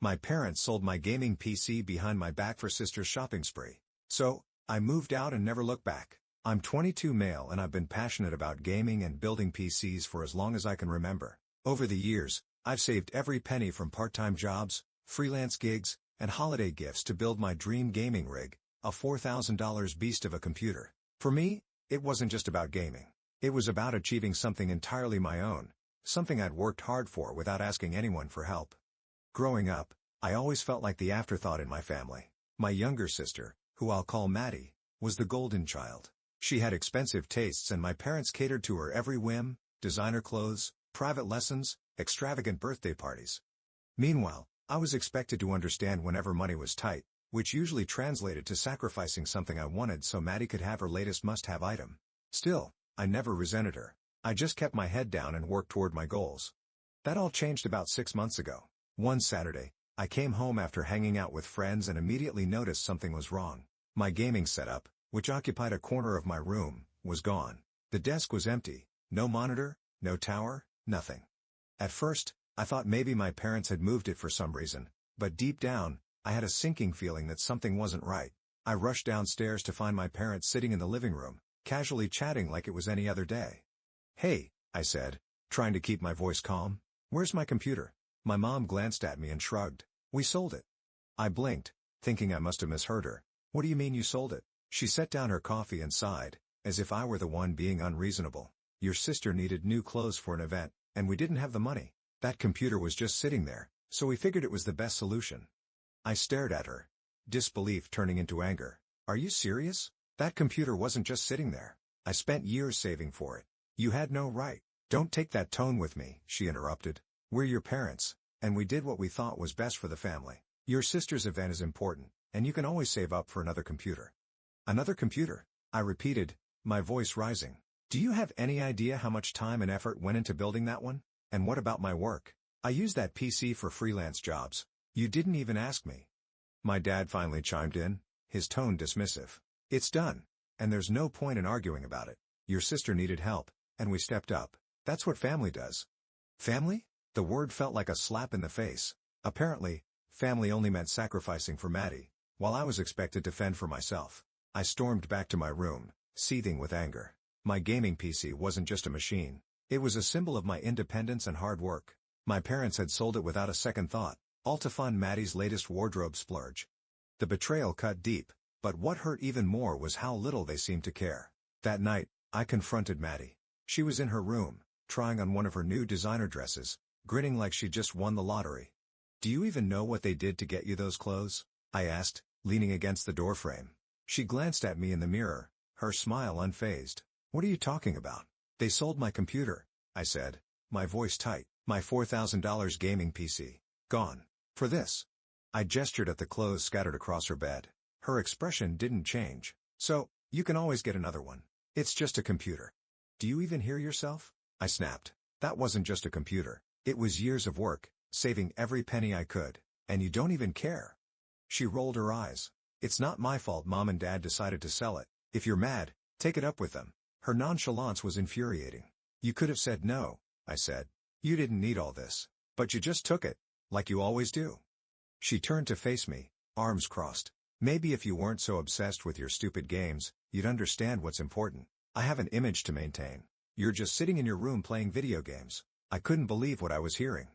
My parents sold my gaming PC behind my back for sister's shopping spree. So, I moved out and never looked back. I'm 22 male and I've been passionate about gaming and building PCs for as long as I can remember. Over the years, I've saved every penny from part-time jobs, freelance gigs, and holiday gifts to build my dream gaming rig, a $4,000 beast of a computer. For me, it wasn't just about gaming. It was about achieving something entirely my own, something I'd worked hard for without asking anyone for help. Growing up, I always felt like the afterthought in my family. My younger sister, who I'll call Maddie, was the golden child. She had expensive tastes and my parents catered to her every whim: designer clothes, private lessons, extravagant birthday parties. Meanwhile, I was expected to understand whenever money was tight, which usually translated to sacrificing something I wanted so Maddie could have her latest must-have item. Still, I never resented her. I just kept my head down and worked toward my goals. That all changed about 6 months ago. One Saturday, I came home after hanging out with friends and immediately noticed something was wrong. My gaming setup, which occupied a corner of my room, was gone. The desk was empty, no monitor, no tower, nothing. At first, I thought maybe my parents had moved it for some reason, but deep down, I had a sinking feeling that something wasn't right. I rushed downstairs to find my parents sitting in the living room, casually chatting like it was any other day. "Hey," I said, trying to keep my voice calm. "Where's my computer?" My mom glanced at me and shrugged. "We sold it." I blinked, thinking I must have misheard her. "What do you mean you sold it?" She set down her coffee and sighed, as if I were the one being unreasonable. "Your sister needed new clothes for an event, and we didn't have the money. That computer was just sitting there, so we figured it was the best solution." I stared at her, disbelief turning into anger. "Are you serious? That computer wasn't just sitting there. I spent years saving for it. You had no right." "Don't take that tone with me," she interrupted. "We're your parents, and we did what we thought was best for the family. Your sister's event is important, and you can always save up for another computer." "Another computer?" I repeated, my voice rising. "Do you have any idea how much time and effort went into building that one? And what about my work? I use that PC for freelance jobs. You didn't even ask me." My dad finally chimed in, his tone dismissive. "It's done, and there's no point in arguing about it. Your sister needed help, and we stepped up. That's what family does." Family? The word felt like a slap in the face. Apparently, family only meant sacrificing for Maddie, while I was expected to fend for myself. I stormed back to my room, seething with anger. My gaming PC wasn't just a machine. It was a symbol of my independence and hard work. My parents had sold it without a second thought, all to fund Maddie's latest wardrobe splurge. The betrayal cut deep, but what hurt even more was how little they seemed to care. That night, I confronted Maddie. She was in her room, trying on one of her new designer dresses, grinning like she'd just won the lottery. "Do you even know what they did to get you those clothes?" I asked, leaning against the doorframe. She glanced at me in the mirror, her smile unfazed. "What are you talking about?" "They sold my computer," I said, my voice tight. "My $4,000 gaming PC. Gone. For this." I gestured at the clothes scattered across her bed. Her expression didn't change. "So, you can always get another one. It's just a computer." "Do you even hear yourself?" I snapped. "That wasn't just a computer. It was years of work, saving every penny I could, and you don't even care." She rolled her eyes. "It's not my fault Mom and Dad decided to sell it. If you're mad, take it up with them." Her nonchalance was infuriating. "You could have said no," I said. "You didn't need all this. But you just took it, like you always do." She turned to face me, arms crossed. "Maybe if you weren't so obsessed with your stupid games, you'd understand what's important. I have an image to maintain. You're just sitting in your room playing video games." I couldn't believe what I was hearing.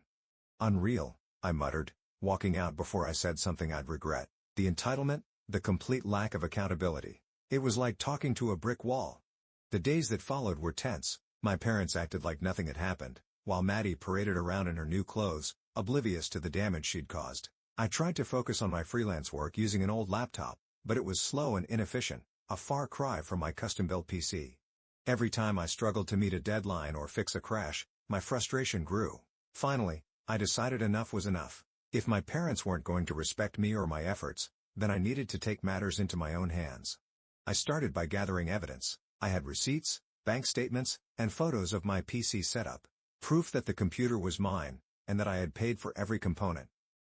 "Unreal," I muttered, walking out before I said something I'd regret. The entitlement, the complete lack of accountability. It was like talking to a brick wall. The days that followed were tense. My parents acted like nothing had happened, while Maddie paraded around in her new clothes, oblivious to the damage she'd caused. I tried to focus on my freelance work using an old laptop, but it was slow and inefficient, a far cry from my custom-built PC. Every time I struggled to meet a deadline or fix a crash, my frustration grew. Finally, I decided enough was enough. If my parents weren't going to respect me or my efforts, then I needed to take matters into my own hands. I started by gathering evidence. I had receipts, bank statements, and photos of my PC setup. Proof that the computer was mine, and that I had paid for every component.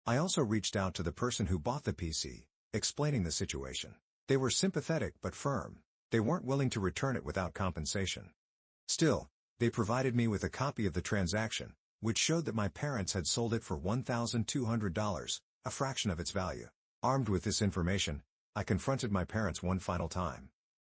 I also reached out to the person who bought the PC, explaining the situation. They were sympathetic but firm. They weren't willing to return it without compensation. Still, they provided me with a copy of the transaction, which showed that my parents had sold it for $1,200, a fraction of its value. Armed with this information, I confronted my parents one final time.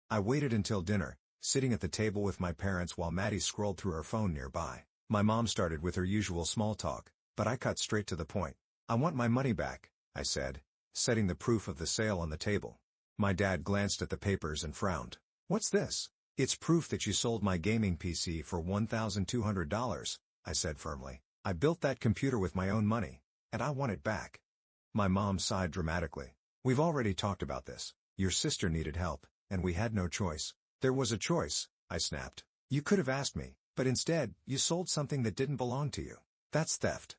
I waited until dinner, sitting at the table with my parents while Maddie scrolled through her phone nearby. My mom started with her usual small talk, but I cut straight to the point. "I want my money back," I said, setting the proof of the sale on the table. My dad glanced at the papers and frowned. "What's this?" "It's proof that you sold my gaming PC for $1,200, I said firmly. "I built that computer with my own money, and I want it back." My mom sighed dramatically. "We've already talked about this. Your sister needed help, and we had no choice." "There was a choice," I snapped. "You could have asked me, but instead, you sold something that didn't belong to you. That's theft."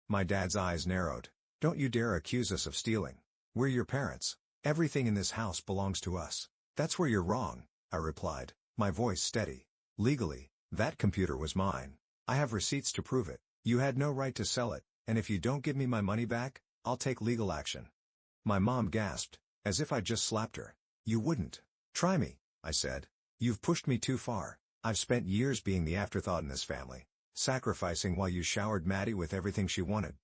My dad's eyes narrowed. "Don't you dare accuse us of stealing. We're your parents. Everything in this house belongs to us." "That's where you're wrong," I replied, my voice steady. "Legally, that computer was mine. I have receipts to prove it. You had no right to sell it, and if you don't give me my money back, I'll take legal action." My mom gasped, as if I'd just slapped her. "You wouldn't." "Try me," I said. "You've pushed me too far. I've spent years being the afterthought in this family, sacrificing while you showered Maddie with everything she wanted."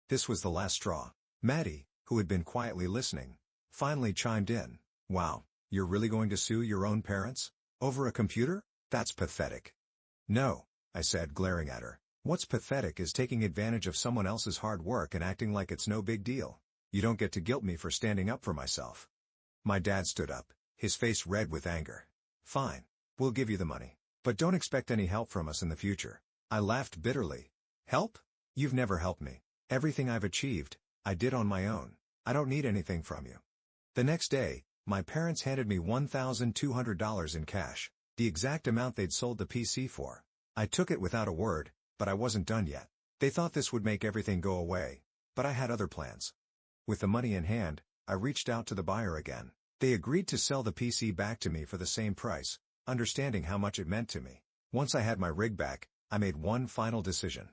This was the last straw. Maddie, who had been quietly listening, finally chimed in. "Wow, you're really going to sue your own parents? Over a computer? That's pathetic." "No," I said, glaring at her. "What's pathetic is taking advantage of someone else's hard work and acting like it's no big deal. You don't get to guilt me for standing up for myself." My dad stood up, his face red with anger. "Fine. We'll give you the money. But don't expect any help from us in the future." I laughed bitterly. "Help? You've never helped me. Everything I've achieved, I did on my own. I don't need anything from you." The next day, my parents handed me $1,200 in cash, the exact amount they'd sold the PC for. I took it without a word, but I wasn't done yet. They thought this would make everything go away, but I had other plans. With the money in hand, I reached out to the buyer again. They agreed to sell the PC back to me for the same price, understanding how much it meant to me. Once I had my rig back, I made one final decision.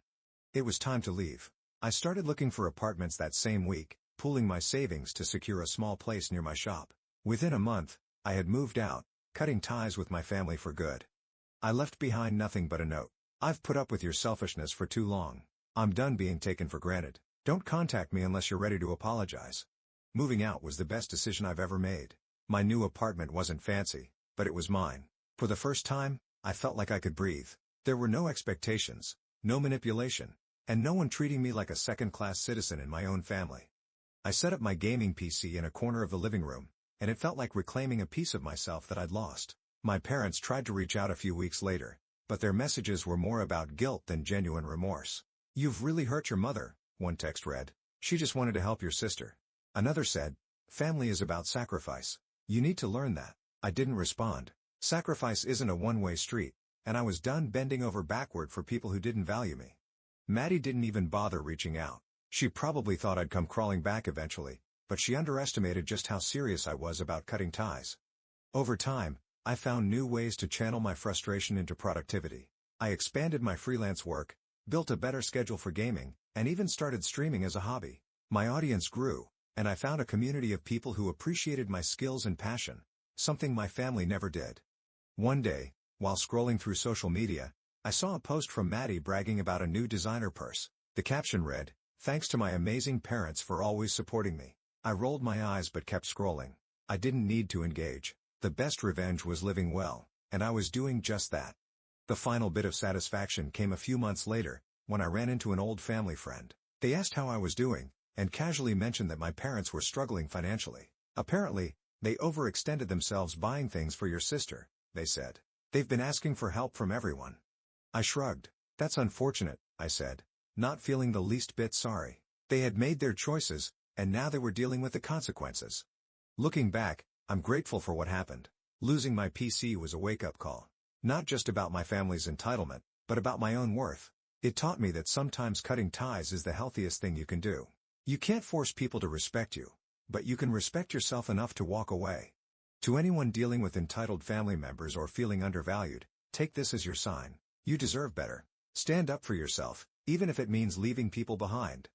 It was time to leave. I started looking for apartments that same week, pooling my savings to secure a small place near my shop. Within a month, I had moved out, cutting ties with my family for good. I left behind nothing but a note. "I've put up with your selfishness for too long. I'm done being taken for granted. Don't contact me unless you're ready to apologize." Moving out was the best decision I've ever made. My new apartment wasn't fancy, but it was mine. For the first time, I felt like I could breathe. There were no expectations, no manipulation, and no one treating me like a second-class citizen in my own family. I set up my gaming PC in a corner of the living room, and it felt like reclaiming a piece of myself that I'd lost. My parents tried to reach out a few weeks later, but their messages were more about guilt than genuine remorse. "You've really hurt your mother," one text read. "She just wanted to help your sister." Another said, "Family is about sacrifice. You need to learn that." I didn't respond. Sacrifice isn't a one-way street, and I was done bending over backward for people who didn't value me. Maddie didn't even bother reaching out. She probably thought I'd come crawling back eventually, but she underestimated just how serious I was about cutting ties. Over time, I found new ways to channel my frustration into productivity. I expanded my freelance work, built a better schedule for gaming, and even started streaming as a hobby. My audience grew, and I found a community of people who appreciated my skills and passion, something my family never did. One day, while scrolling through social media, I saw a post from Maddie bragging about a new designer purse. The caption read, "Thanks to my amazing parents for always supporting me." I rolled my eyes but kept scrolling. I didn't need to engage. The best revenge was living well, and I was doing just that. The final bit of satisfaction came a few months later, when I ran into an old family friend. They asked how I was doing, and casually mentioned that my parents were struggling financially. "Apparently, they overextended themselves buying things for your sister," they said. "They've been asking for help from everyone." I shrugged. "That's unfortunate," I said, not feeling the least bit sorry. They had made their choices, and now they were dealing with the consequences. Looking back, I'm grateful for what happened. Losing my PC was a wake-up call. Not just about my family's entitlement, but about my own worth. It taught me that sometimes cutting ties is the healthiest thing you can do. You can't force people to respect you, but you can respect yourself enough to walk away. To anyone dealing with entitled family members or feeling undervalued, take this as your sign. You deserve better. Stand up for yourself, even if it means leaving people behind.